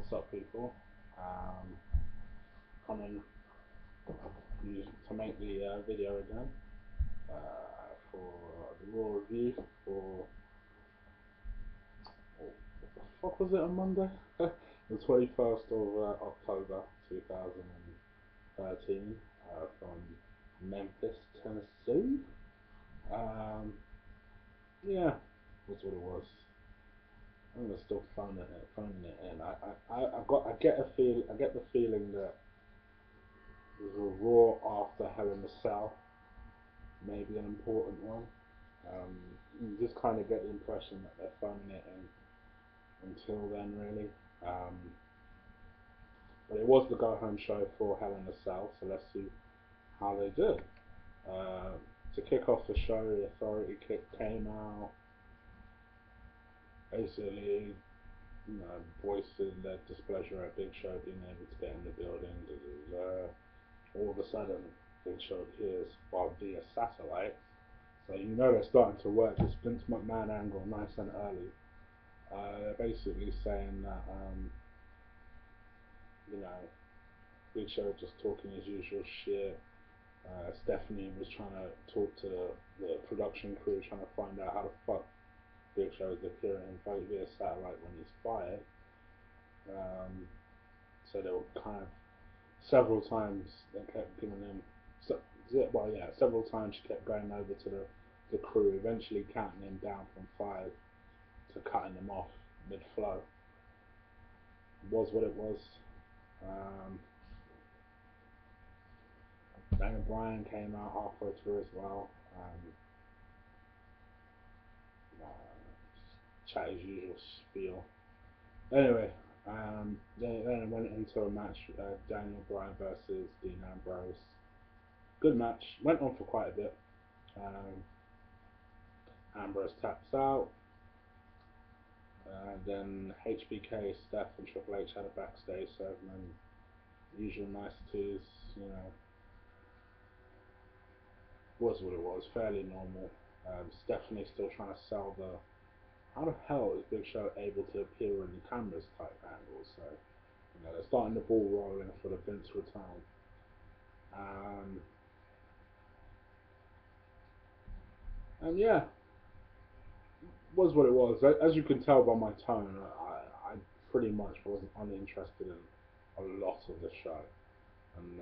What's up, people? Coming to make the video again for the Raw review for what the fuck was it on Monday? The 21st of October 2013 from Memphis, Tennessee. Um, yeah, was what it was. I'm gonna still phoning it in. I get the feeling that there's a Raw after Hell in a Cell, maybe an important one. You just kind of get the impression that they're phoning it in until then, really. Um, but it was the go home show for Hell in a Cell, so let's see how they did. Uh, to kick off the show, the Authority kick came out, basically, voicing their displeasure at Big Show being able to get in the building. All of a sudden, Big Show appears via satellite. So you know they're starting to work this Vince McMahon angle nice and early. They're basically saying that, you know, Big Show just talking his usual shit. Stephanie was trying to talk to the production crew, trying to find out how the fuck Big Show is appearing via satellite when he's fired. So they were kind of several times they kept giving him. Several times she kept going over to the crew, eventually counting him down from 5 to cutting him off mid-flow. It was what it was. Um, Daniel Bryan came out halfway through as well. Chat his usual spiel. Anyway, then it went into a match, Daniel Bryan versus Dean Ambrose. Good match. Went on for quite a bit. Um, Ambrose taps out. Then HBK, Steph, and Triple H had a backstage segment. Usual niceties, was what it was. Fairly normal. Stephanie's still trying to sell the. How the hell is Big Show able to appear in the cameras type angles? So, they're starting the ball rolling for the Vince return. And yeah, was what it was. As you can tell by my tone, I pretty much wasn't uninterested in a lot of the show, and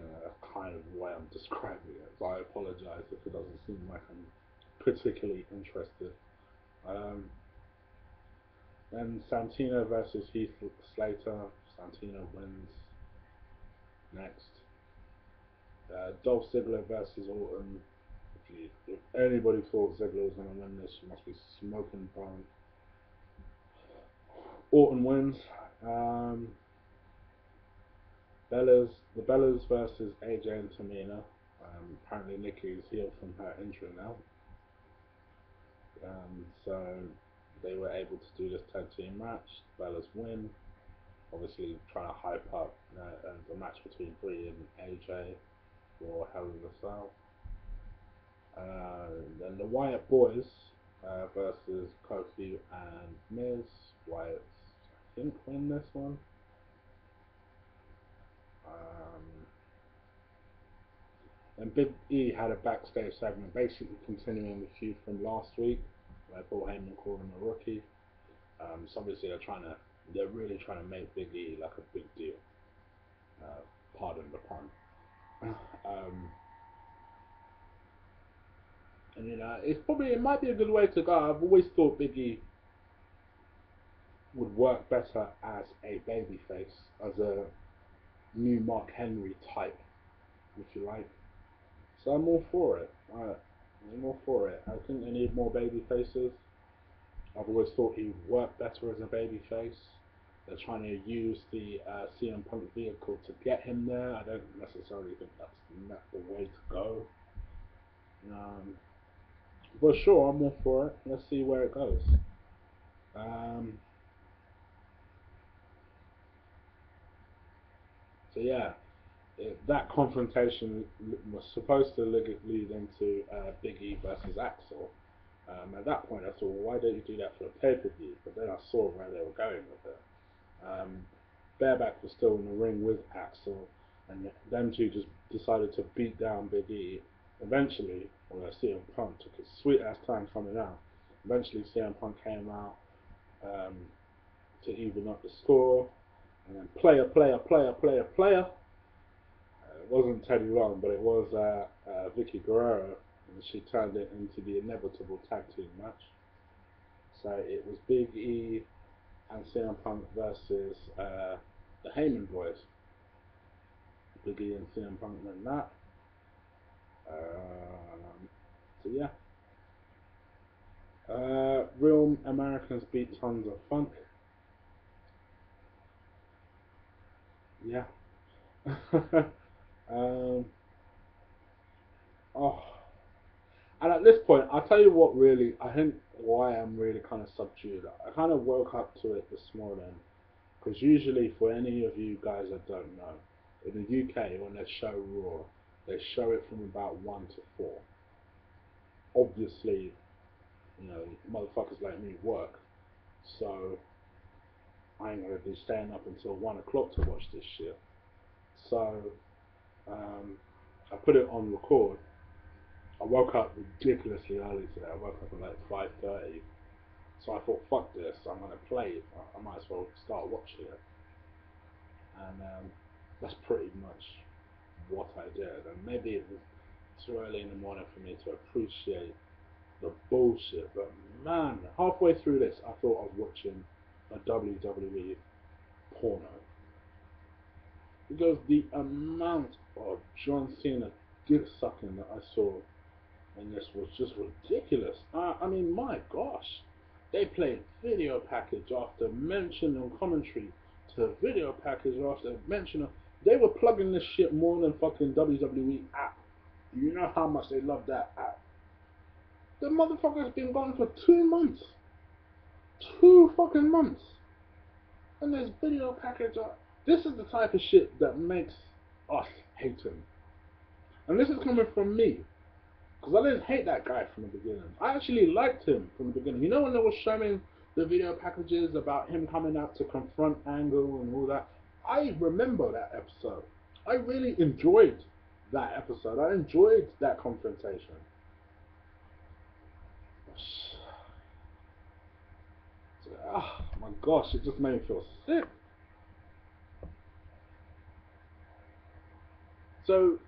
kind of the way I'm describing it. So I apologise if it doesn't seem like I'm particularly interested. Um, then Santino versus Heath Slater. Santino wins next. Dolph Ziggler versus Orton. If anybody thought Ziggler was going to win this, you must be smoking bone. Orton wins. Um, the Bellas versus AJ and Tamina. Apparently Nikki is healed from her injury now. So they were able to do this tag team match. The Bellas win. Obviously trying to hype up the match between Brie and AJ for Hell in a Cell. Then the Wyatt Boys versus Kofi and Miz. Wyatt's, I think, win this one. Um, and Big E had a backstage segment basically continuing the feud from last week, where Paul Heyman called him a rookie. So obviously they're really trying to make Big E like a big deal. Pardon the pun. um, and it might be a good way to go. I've always thought Big E would work better as a babyface, as a new Mark Henry type, if you like. So I'm all for it. I'm all for it. I think they need more baby faces. I've always thought he would work better as a baby face. They're trying to use the CM Punk vehicle to get him there. I don't necessarily think that's the way to go. Um, but sure, I'm all for it. Let's see where it goes. Um, so yeah, that confrontation was supposed to lead into Big E versus Axel. At that point, I thought, well, why don't you do that for a pay per view? But then I saw where they were going with it. Bareback was still in the ring with Axel, and them two just decided to beat down Big E. Eventually, well, CM Punk took his sweet ass time coming out. Eventually, CM Punk came out um, to even up the score, and then player. It wasn't Teddy Long, but it was Vicky Guerrero, and she turned it into the inevitable tag team match. So it was Big E and CM Punk versus the Heyman boys. Big E and CM Punk and that. So yeah. Real Americans beat Tons of Funk. Yeah. um, oh, and at this point, I'll tell you what really, I think why I'm really kind of subdued. I kind of woke up to it this morning, because usually for any of you guys that don't know, in the UK, when they show Raw, they show it from about 1 to 4. Obviously, you know, motherfuckers like me work, so I ain't gonna be staying up until 1 o'clock to watch this shit. So, um, I put it on record. I woke up ridiculously early today. I woke up at like 5:30. So I thought, fuck this, I'm gonna play it. I might as well start watching it. And that's pretty much what I did. And maybe it was too early in the morning for me to appreciate the bullshit. But man, halfway through this, I thought I was watching a WWE porno. Because the amount of John Cena dick sucking that I saw in this was just ridiculous. I mean, my gosh. They played video package after mention and commentary to video package after mention. They were plugging this shit more than fucking WWE app. You know how much they love that app. The motherfucker's been gone for 2 months. 2 fucking months. And there's video package. This is the type of shit that makes us hate him. And this is coming from me. Because I didn't hate that guy from the beginning. I actually liked him from the beginning. You know when they were showing the video packages about him coming out to confront Angle and all that? I remember that episode. I really enjoyed that episode. I enjoyed that confrontation. Oh my gosh, it just made me feel sick. So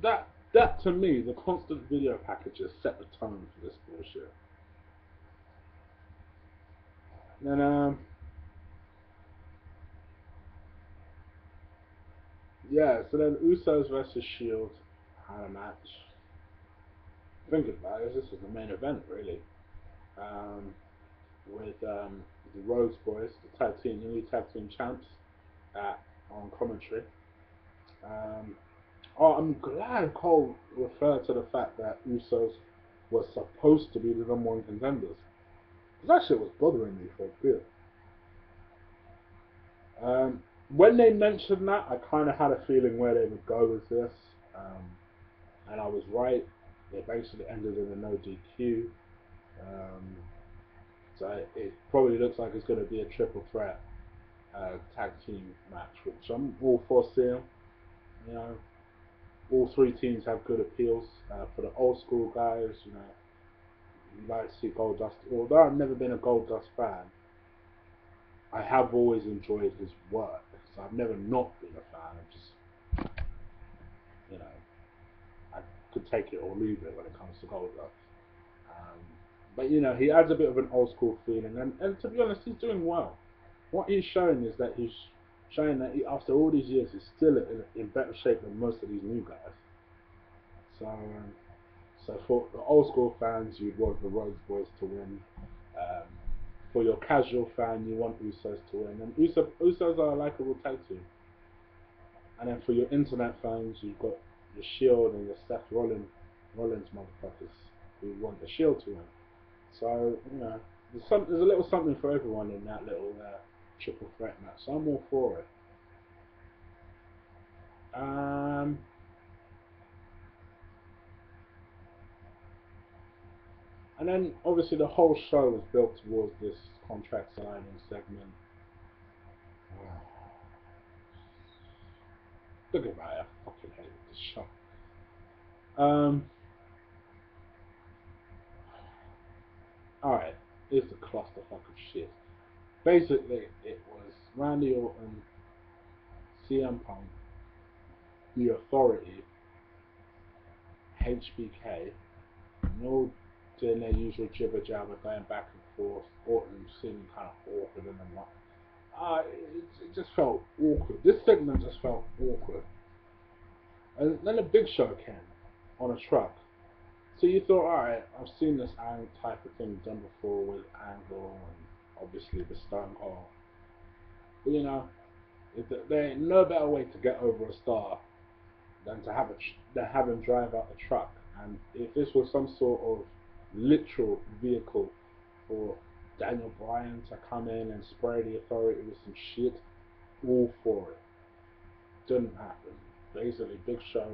that to me, the constant video packages set the tone for this bullshit. And yeah, so then Usos versus Shield had a match. Thinking about it, this was the main event really. Um, with the Rhodes Boys, the new tag team champs, on commentary. Um, oh, I'm glad Cole referred to the fact that Usos was supposed to be the number one contenders. That shit was bothering me for a bit. When they mentioned that, I kind of had a feeling where they would go with this, and I was right. They basically ended in a no DQ. Um, so it probably looks like it's going to be a triple threat tag team match, which I'm all for seeing. You know, all three teams have good appeals. For the old school guys, you know, you like to see Goldust. Although I've never been a Goldust fan, I have always enjoyed his work. So I've never not been a fan. I just, you know, I could take it or leave it when it comes to Goldust. Um, but you know, he adds a bit of an old school feeling, and to be honest, he's doing well. What he's showing is that he's showing that after all these years, he's still in better shape than most of these new guys. So, so for the old school fans, you'd want the Rhodes Boys to win. Um, for your casual fan, you want Usos to win, and Usos are a likable tag team. And then for your internet fans, you've got your Shield and your Rollins motherfuckers who want the Shield to win. So you know, there's a little something for everyone in that little triple threat match. So I'm all for it. Um, and then obviously the whole show was built towards this contract signing segment. Look about it, I fucking hate this show. Um, Alright, it's a clusterfuck of shit. Basically, it was Randy Orton, CM Punk, The Authority, HBK, and all doing their usual jibber jabber, going back and forth. Orton seeming kind of awkward and I'm like, it just felt awkward. This segment just felt awkward. And then a Big Show came on a truck. So you thought, alright, I've seen this type of thing done before with Angle and obviously the Stone Cold. But you know, there ain't no better way to get over a star than to have him drive out the truck. And if this was some sort of literal vehicle for Daniel Bryan to come in and spray the Authority with some shit, all for it. Didn't happen. Basically, Big Show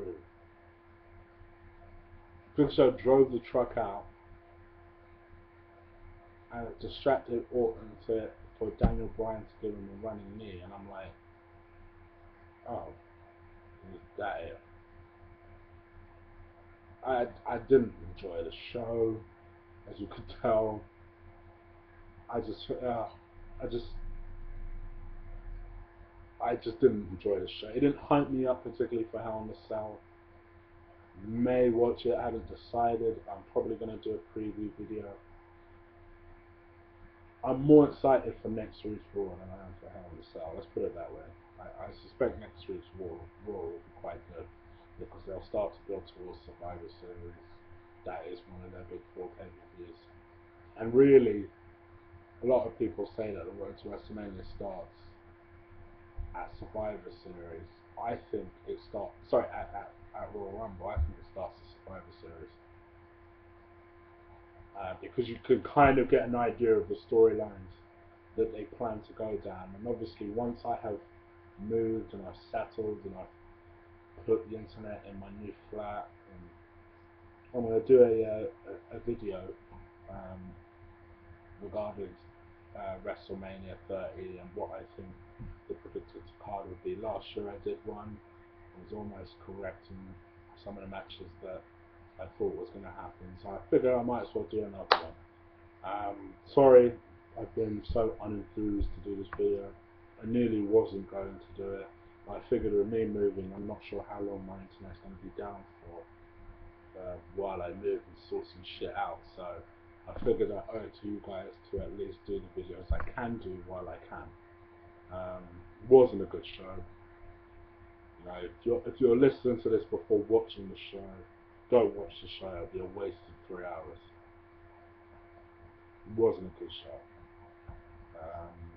drove the truck out and distracted Orton for Daniel Bryan to give him a running knee, and I'm like, oh, is that it? I didn't enjoy the show, as you could tell. I just uh, I just I just didn't enjoy the show. It didn't hype me up particularly for Hell in a Cell. May watch it. I haven't decided. I'm probably gonna do a preview video. I'm more excited for next week's Raw than I am for Hell in a Cell. Let's put it that way. I suspect next week's Raw will be quite good because they'll start to build towards Survivor Series. That is one of their big four pay-per-views. And really, a lot of people say that the road to WrestleMania starts at Survivor Series. I think it starts. Sorry, at Royal Rumble. I think it starts at Survivor Series because you could kind of get an idea of the storylines that they plan to go down. And obviously, once I have moved and I've settled and I've put the internet in my new flat, and I'm going to do a video um, regarding WrestleMania 30 and what I think the predicted card would be. Last year I did one. I was almost correct in some of the matches that I thought was going to happen. So I figured I might as well do another one. Sorry, I've been so unenthused to do this video. I nearly wasn't going to do it. But I figured with me moving, I'm not sure how long my internet's going to be down for while I move and sort some shit out. So I figured I owe it to you guys to at least do the videos I can do while I can. Wasn't a good show. You know, if you're listening to this before watching the show, don't watch the show. It'll be a waste of 3 hours. It wasn't a good show. Um,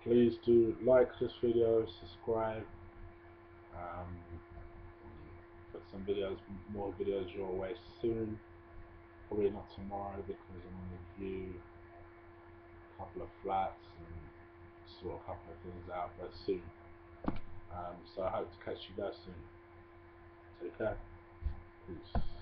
Please do like this video, subscribe. Um, put some videos, more videos your way soon. Probably not tomorrow because I'm going to view a couple of flats and sort a couple of things out, but soon. So I hope to catch you guys soon. Take care. Peace.